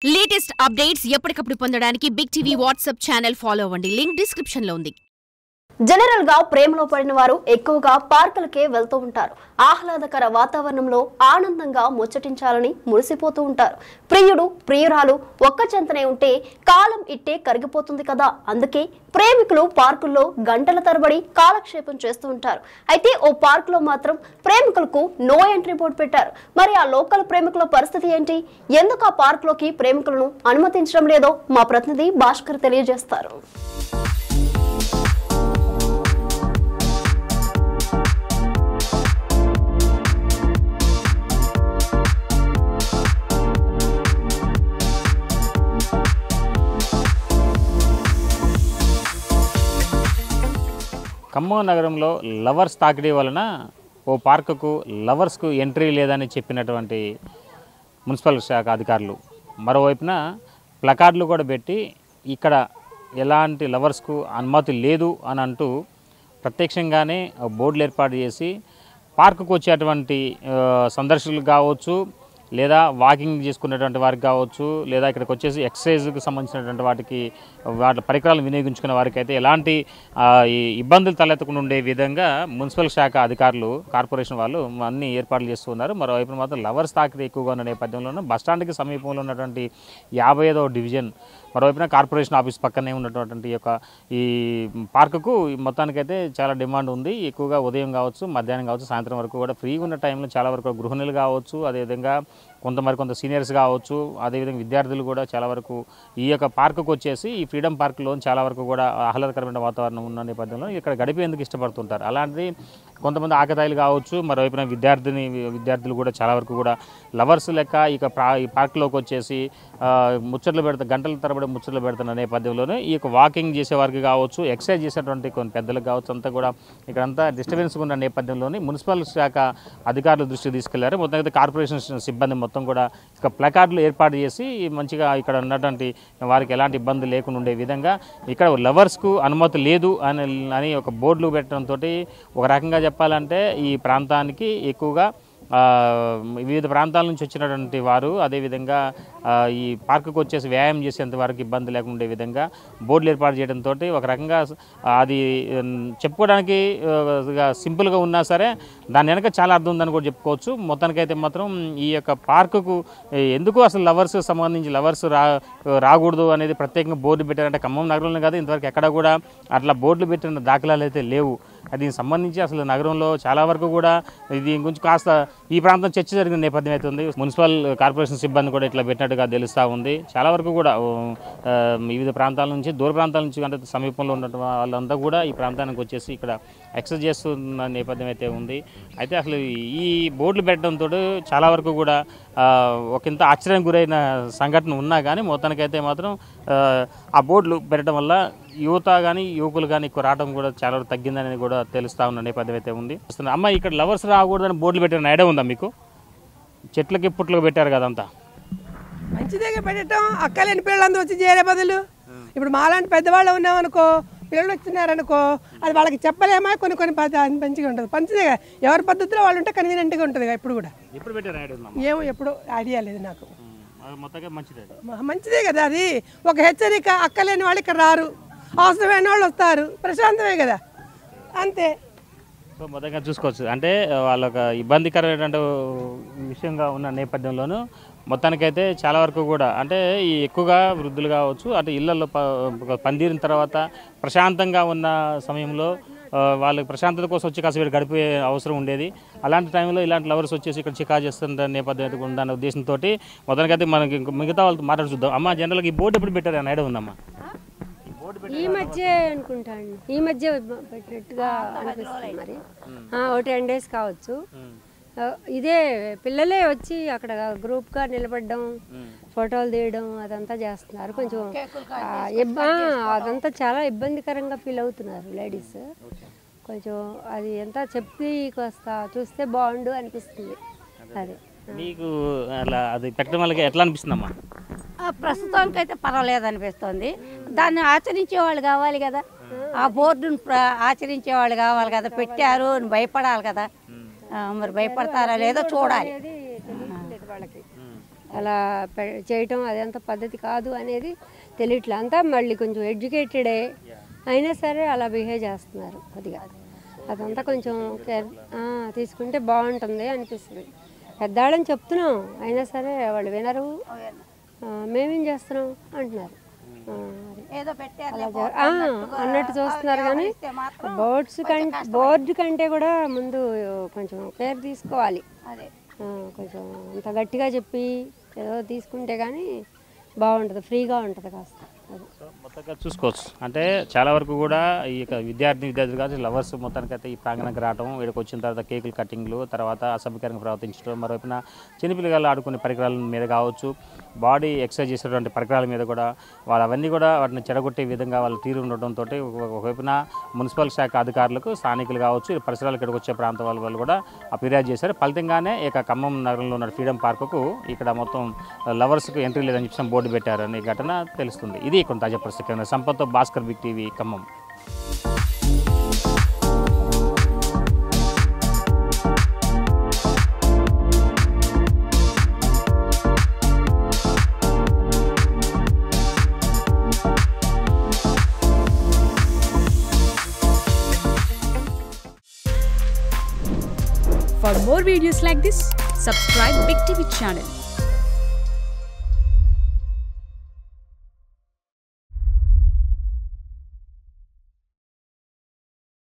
Latest updates ఎప్పటికప్పుడు పొందడానికి big TV WhatsApp channel follow అవ్వండి. లింక్ డిస్క్రిప్షన్ లో ఉంది. జనరల్ గా ప్రేమలో పడిన వారు ఎక్కువగా పార్కులకే వెళ్తూ ఉంటారు. ఆహ్లాదకర వాతావరణంలో ఆనందంగా ముచ్చటించాలని మురిసిపోతూ ఉంటారు. ప్రియుడు ప్రియురాలు ఒక్క చెంతనే ఉంటే కాలం ఇట్టే కరిగిపోతుంది కదా. అందుకే ప్రేమికులు పార్కుల్లో గంటల తరబడి కాలక్షేపం చేస్తూ ఉంటారు. అయితే ఓ పార్కులో మాత్రం ప్రేమికులకు నో ఎంట్రీ బోర్డు పెట్టారు. మరి ఆ లోకల్ ప్రేమికుల పరిస్థితి ఏంటి? ఎందుకు ఆ పార్కులోకి ప్రేమికులను అనుమతించడం లేదో మా ప్రతినిధి భాస్కర్ తెలియజేస్తారు. ఖమ్మం నగరంలో లవర్స్ తాకిడి వలన ఓ పార్కుకు లవర్స్కు ఎంట్రీ లేదని చెప్పినటువంటి మున్సిపల్ శాఖ అధికారులు మరోవైపున ప్లకార్డులు కూడా పెట్టి ఇక్కడ ఎలాంటి లవర్స్కు అనుమతి లేదు అని అంటూ ప్రత్యక్షంగానే బోర్డులు ఏర్పాటు చేసి పార్కుకు వచ్చేటువంటి సందర్శకులు కావచ్చు, లేదా వాకింగ్ చేసుకునేటువంటి వారికి కావచ్చు, లేదా ఇక్కడికి వచ్చేసి ఎక్సర్సైజ్కి సంబంధించినటువంటి వాటి పరికరాలు వినియోగించుకునే వారికి అయితే ఎలాంటి ఇబ్బందులు తలెత్తకుండా ఉండే విధంగా మున్సిపల్ శాఖ అధికారులు, కార్పొరేషన్ వాళ్ళు అన్ని ఏర్పాట్లు చేస్తూ ఉన్నారు. మరోవైపు మాత్రం లవర్స్ తాకిడి ఎక్కువగా ఉన్న నేపథ్యంలోనూ బస్టాండ్కి సమీపంలో ఉన్నటువంటి 55వ డివిజన్, మరోవైపున కార్పొరేషన్ ఆఫీస్ పక్కనే ఉన్నటువంటి ఈ పార్కుకు మొత్తానికైతే చాలా డిమాండ్ ఉంది. ఎక్కువగా ఉదయం కావచ్చు, మధ్యాహ్నం కావచ్చు, సాయంత్రం వరకు కూడా ఫ్రీగా ఉన్న టైంలో చాలా వరకు గృహిణులు కావచ్చు, అదేవిధంగా కొంత సీనియర్స్ కావచ్చు, అదేవిధంగా విద్యార్థులు కూడా చాలా వరకు ఈ పార్కుకు వచ్చేసి ఈ ఫ్రీడమ్ పార్క్లో చాలా వరకు కూడా ఆహ్లాదకరమైన వాతావరణం ఉన్న నేపథ్యంలో ఇక్కడ గడిపేందుకు ఇష్టపడుతుంటారు. అలాంటిది కొంతమంది ఆకతాయిలు కావచ్చు, మరోవైపున విద్యార్థులు కూడా చాలా వరకు కూడా లవర్స్ లెక్క ఈ పార్కులోకి వచ్చేసి గంటల తరబడి ముచ్చట్లు పెడుతున్న నేపథ్యంలోనే ఈ వాకింగ్ చేసేవారికి కావచ్చు, ఎక్సర్సైజ్ చేసేటువంటి కొన్ని పెద్దలకు కావచ్చు, అంతా కూడా ఇక్కడంతా డిస్టర్బెన్స్ ఉన్న నేపథ్యంలోనే మున్సిపల్ శాఖ అధికారుల దృష్టికి తీసుకెళ్లారు. మొత్తం కార్పొరేషన్ సిబ్బంది మొత్తం కూడా ఇక ప్లకార్డులు ఏర్పాటు చేసి మంచిగా ఇక్కడ ఉన్నటువంటి వారికి ఎలాంటి ఇబ్బంది లేకుండా ఉండే విధంగా ఇక్కడ లవర్స్కు అనుమతి లేదు అని ఒక బోర్డులు పెట్టడంతో ఒక రకంగా చెప్పాలంటే ఈ ప్రాంతానికి ఎక్కువగా వివిధ ప్రాంతాల నుంచి వచ్చినటువంటి వారు, అదేవిధంగా ఈ పార్కుకు వచ్చేసి వ్యాయామం చేసేంత వరకు ఇబ్బంది లేకుండా ఉండే విధంగా బోర్డులు ఏర్పాటు చేయడంతో ఒక రకంగా అది చెప్పుకోవడానికి సింపుల్గా ఉన్నా సరే దాని వెనక చాలా అర్థం ఉందని కూడా చెప్పుకోవచ్చు. మొత్తానికైతే మాత్రం ఈ పార్కుకు ఎందుకు అసలు లవర్స్ సంబంధించి లవర్స్ రాకూడదు అనేది ప్రత్యేకంగా బోర్డు పెట్టారంటే ఖమ్మం నగరంలో కాదు, ఇంతవరకు ఎక్కడ కూడా అట్లా బోర్డులు పెట్టిన దాఖలాలు అయితే లేవు. దీనికి సంబంధించి అసలు నగరంలో చాలా వరకు కూడా దీని గురించి కాస్త ఈ ప్రాంతం చర్చ జరిగిన నేపథ్యం అయితే ఉంది. మున్సిపల్ కార్పొరేషన్ సిబ్బంది కూడా ఇట్లా పెట్టినట్టుగా తెలుస్తూ ఉంది. చాలా వరకు కూడా వివిధ ప్రాంతాల నుంచి, దూర ప్రాంతాల నుంచి అంటే సమీపంలో ఉన్న వాళ్ళంతా కూడా ఈ ప్రాంతానికి వచ్చేసి ఇక్కడ ఎక్సర్సైజ్ చేస్తున్న నేపథ్యం అయితే ఉంది. అయితే అసలు ఈ బోర్డులు పెట్టడంతో చాలా వరకు కూడా ఒకంత ఆశ్చర్యం గురైన సంఘటన ఉన్నా కానీ మొత్తానికైతే మాత్రం ఆ బోర్డులు పెట్టడం వల్ల యువత కానీ యువకులు కానీ ఎక్కువ రావడం కూడా చాలా వరకు తగ్గిందని కూడా తెలుస్తూ ఉన్న నేపథ్యం అయితే ఉంది. అమ్మ, ఇక్కడ లవర్స్ రాకూడదని బోర్డులు పెట్టిన ఐడియా ఉందా మీకు? చెట్లకి పుట్లకు పెట్టారు కదంతా మంచిదేగా పెట్టడం. అక్కలేని పిల్లలందరూ వచ్చి చేరే బదులు ఇప్పుడు మాలాంటి పెద్దవాళ్ళు ఉన్నామనుకో, పిల్లలు వచ్చినారనుకో, అది వాళ్ళకి చెప్పలేమా? కొన్ని మంచిగా ఉంటుంది. మంచిదేగా, ఎవరి పద్ధతిలో వాళ్ళు ఉంటే కన్వీనియంట్గా ఉంటుంది. ఇప్పుడు కూడా ఏమో ఎప్పుడు ఐడియా లేదు నాకు. మంచిదే కదా, అది ఒక హెచ్చరిక. అక్కలేని వాళ్ళు ఇక్కడ రారు, అవసరమైన వాళ్ళు వస్తారు, ప్రశాంతమే కదా, అంతే. సో మొత్తంగా చూసుకోవచ్చు. అంటే వాళ్ళొక ఇబ్బందికరమైనటువంటి విషయంగా ఉన్న నేపథ్యంలోనూ మొత్తానికైతే చాలా వరకు కూడా అంటే ఈ ఎక్కువగా వృద్ధులు కావచ్చు, అటు ఇళ్లలో పనితీరిన తర్వాత ప్రశాంతంగా ఉన్న సమయంలో వాళ్ళకి ప్రశాంతత కోసం వచ్చి కాసేపు గడిపే అవసరం ఉండేది. అలాంటి టైంలో ఇలాంటి లవర్స్ వచ్చేసి ఇక్కడ చికా చేస్తున్న నేపథ్యం ఉందన్న ఉద్దేశంతో మొత్తానికైతే మనకి మిగతా వాళ్ళతో మాట్లాడి చూద్దాం. అమ్మ, జనరల్గా ఈ బోర్డు ఎప్పుడు పెట్టారు అని ఐడియా ఉందమ్మా? ఈ మధ్య అనుకుంటాను, ఈ మధ్య పెట్టినట్టుగా అనిపిస్తుంది. మరి ఒక 10 days కావచ్చు. ఇదే పిల్లలే వచ్చి అక్కడ గ్రూప్గా నిలబడడం, ఫోటోలు తీయడం అదంతా చేస్తున్నారు. కొంచెం అదంతా చాలా ఇబ్బందికరంగా ఫీల్ అవుతున్నారు లేడీస్. కొంచెం అది ఎంత చెప్పి కాస్త చూస్తే బాగుండు అనిపిస్తుంది. అది మీకు అలా అది పెట్టడం వల్ల ఎట్లా అనిపిస్తుందమ్మా? ప్రస్తుతానికి అయితే పర్వాలేదు అనిపిస్తుంది. దాన్ని ఆచరించే వాళ్ళు కావాలి కదా, ఆ బోర్డును ఆచరించే వాళ్ళు కావాలి కదా. పెట్టారు భయపడాలి కదా, మరి భయపడతారా లేదో చూడాలి. అలా చేయటం అదంతా పద్ధతి కాదు అనేది తెలియట్లే. అంతా మళ్ళీ కొంచెం ఎడ్యుకేటెడే అయినా సరే అలా బిహేవ్ చేస్తున్నారు కొద్దిగా. అదంతా కొంచెం కేర్ తీసుకుంటే బాగుంటుంది అనిపిస్తుంది. పెద్దవాళ్ళని చెప్తున్నాం అయినా సరే వాళ్ళు వినరు. మేమేం చేస్తున్నాం అంటున్నారు. అన్నట్టు చూస్తున్నారు. కానీ బోర్డు కంటే కూడా ముందు కొంచెం కేర్ తీసుకోవాలి. కొంచెం అంత గట్టిగా చెప్పి ఏదో తీసుకుంటే కానీ బాగుంటుంది, ఫ్రీగా ఉంటుంది కాస్త. మొత్తంగా చూసుకోవచ్చు. అంటే చాలా వరకు కూడా ఈ యొక్క విద్యార్థులు కాదు లవర్స్ మొత్తానికైతే ఈ ప్రాంగణానికి రావడం, వీడికి వచ్చిన తర్వాత కేకులు కటింగ్లు, తర్వాత అసభ్యకరంగా ప్రవర్తించడం, మరోవైపున చిన్నపిల్లలు ఆడుకునే పరికరాల మీద కావచ్చు, బాడీ ఎక్సర్సైజ్ చేసేటువంటి పరికరాల మీద కూడా వాళ్ళు అవన్నీ కూడా వాటిని చెడగొట్టే విధంగా వాళ్ళ తీరు ఉండటంతో ఒకవైపున మున్సిపల్ శాఖ అధికారులకు, స్థానికులు కావచ్చు, పరిసరాలు ఇక్కడికి వచ్చే ప్రాంతం వాళ్ళు కూడా ఫిర్యాదు చేశారు. ఫలితంగానే ఇక ఖమ్మం నగరంలో ఉన్న ఫ్రీడమ్ పార్కుకు ఇక్కడ మొత్తం లవర్స్కు ఎంట్రీ లేదని చెప్పి బోర్డు పెట్టారని ఘటన తెలుస్తుంది. ఇది ఇక్కడ తాజా పరిస్థితి. సంపత్తో Bhaskar, big TV, Khammam. For more videos like this, subscribe Big TV channel.